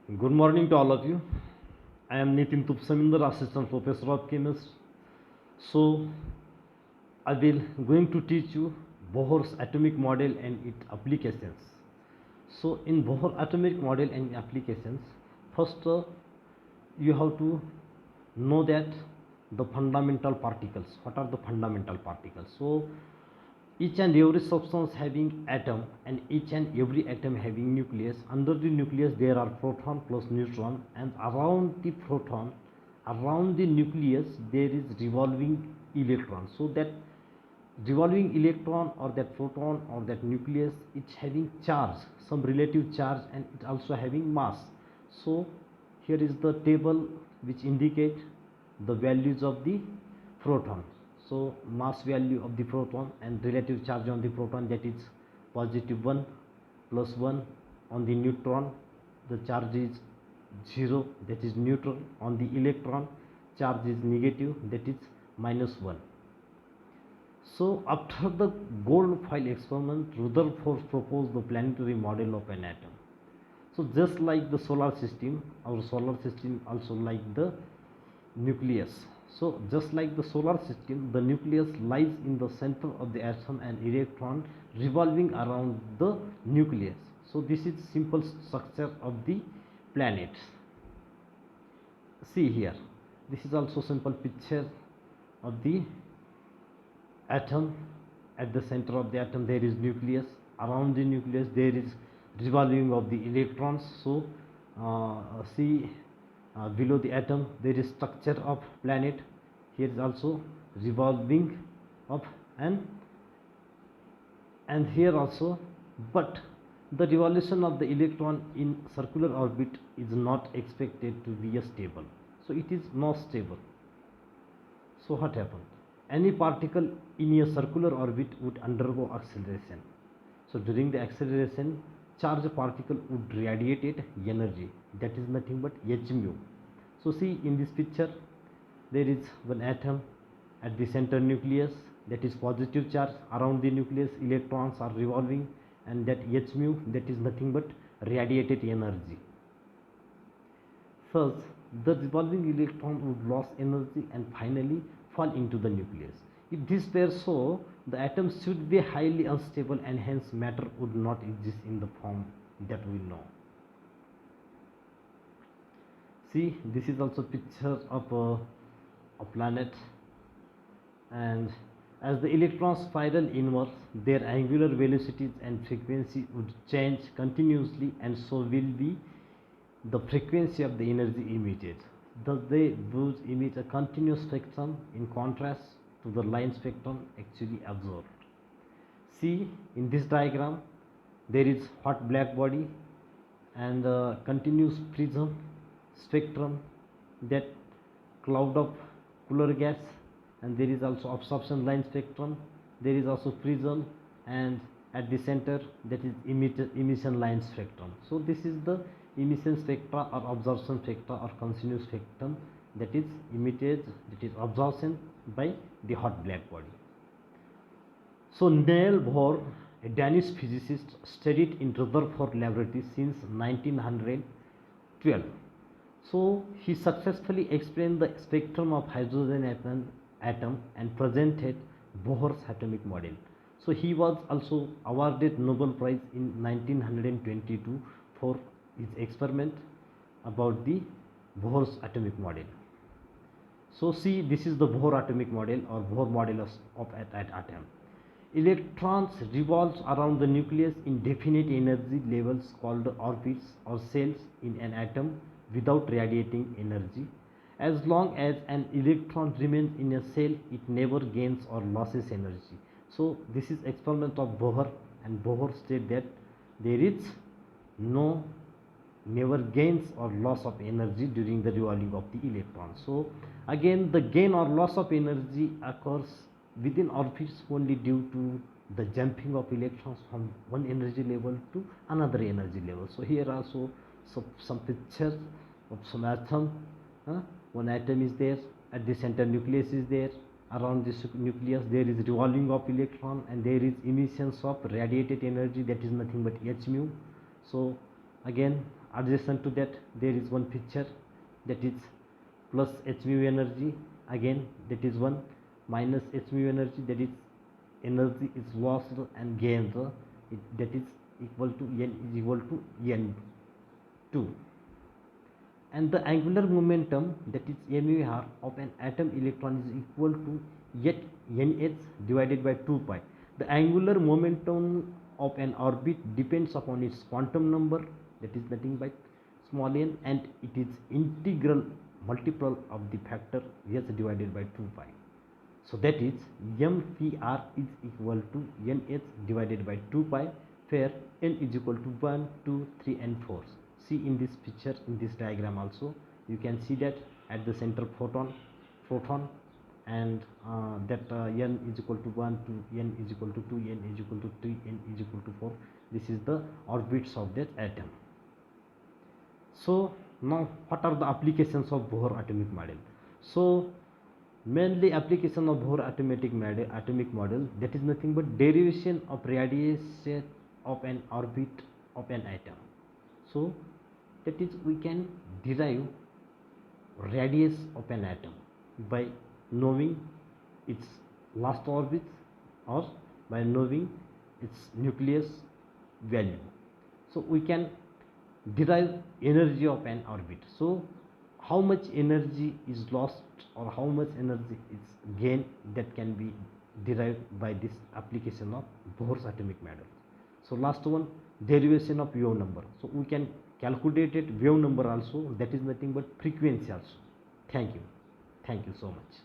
Good morning to all of you. I am Nitin Tupsaminder, Assistant Professor of Chemistry. So, I will going to teach you Bohr's atomic model and its applications. So, in Bohr atomic model and applications, first you have to know that the fundamental particles. What are the fundamental particles? So, each and every substance having atom and each and every atom having nucleus. Under the nucleus there are proton plus neutron, and around the proton, around the nucleus there is revolving electron. So that revolving electron or that proton or that nucleus, it's having charge, some relative charge, and it also having mass. So here is the table which indicate the values of the proton. So mass value of the proton and relative charge on the proton, that is positive 1 plus 1. On the neutron the charge is 0, that is neutral. On the electron charge is negative, that is minus 1. So after the gold foil experiment, Rutherford proposed the planetary model of an atom. So just like the solar system, our solar system also like the nucleus. So just like the solar system, the nucleus lies in the center of the atom and electron revolving around the nucleus. So this is simple structure of the planet. See here, this is also simple picture of the atom. At the center of the atom there is nucleus, around the nucleus there is revolving of the electrons. So see, below the atom there is structure of planet. Here is also revolving of and here also, but the revolution of the electron in circular orbit is not expected to be stable. So it is not stable. So what happened? Any particle in a circular orbit would undergo acceleration. So during the acceleration, charged particle would radiate energy, that is nothing but h mu. So see in this picture, there is one atom at the center nucleus, that is positive charge. Around the nucleus electrons are revolving, and that h mu, that is nothing but radiated energy. Thus the revolving electron would lose energy and finally fall into the nucleus. If this were so, the atom should be highly unstable and hence matter would not exist in the form that we know. See, this is also picture of a planet, and as the electrons spiral inwards, their angular velocities and frequency would change continuously, and so will be the frequency of the energy emitted. Thus they both emit a continuous spectrum in contrast to the line spectrum actually absorbed. See in this diagram, there is hot black body and a continuous prism spectrum, that cloud of cooler gas, and there is also absorption line spectrum, there is also prism, and at the center that is emission line spectrum. So this is the emission spectra or absorption spectra or continuous spectrum, that is emitted, that is absorption by the hot black body. So Niels Bohr, a Danish physicist, studied in Rutherford laboratory since 1912. So he successfully explained the spectrum of hydrogen atom and presented Bohr's atomic model. So he was also awarded Nobel Prize in 1922 for his experiment about the Bohr's atomic model. So see, this is the Bohr atomic model or Bohr model of an atom. Electrons revolves around the nucleus in definite energy levels called orbits or cells in an atom without radiating energy. As long as an electron remains in a cell, it never gains or loses energy. So this is experiment of Bohr, and Bohr stated that there is never gains or loss of energy during the revolving of the electron. So again, the gain or loss of energy occurs within orbits only due to the jumping of electrons from one energy level to another energy level. So here also some pictures of some atom. One atom is there, at the center nucleus is there, around this nucleus there is revolving of electron, and there is emissions of radiated energy, that is nothing but h mu. So again adjacent to that there is one picture, that is plus h mu energy, again that is one minus h mu energy, that is energy is lost and gained, that is equal to n is equal to n2. And the angular momentum, that is mvr of an atom electron, is equal to yet nh divided by 2 pi. The angular momentum of an orbit depends upon its quantum number, that is nothing but small n, and it is integral multiple of the factor s divided by 2 pi. So that is mvr is equal to nh divided by 2 pi, where n is equal to 1, 2, 3 and 4. See in this picture, in this diagram also you can see that at the center photon, and that n is equal to 1, 2, n is equal to 2, n is equal to 3, n is equal to 4. This is the orbits of that atom. So now what are the applications of Bohr atomic model? So mainly application of Bohr atomic model, that is nothing but derivation of radiation of an orbit of an atom. So that is, we can derive radius of an atom by knowing its last orbit or by knowing its nucleus value. So we can derive energy of an orbit. So how much energy is lost or how much energy is gained, that can be derived by this application of Bohr's atomic model. So last one, derivation of wave number. So we can calculate it wave number also, that is nothing but frequency also. Thank you so much.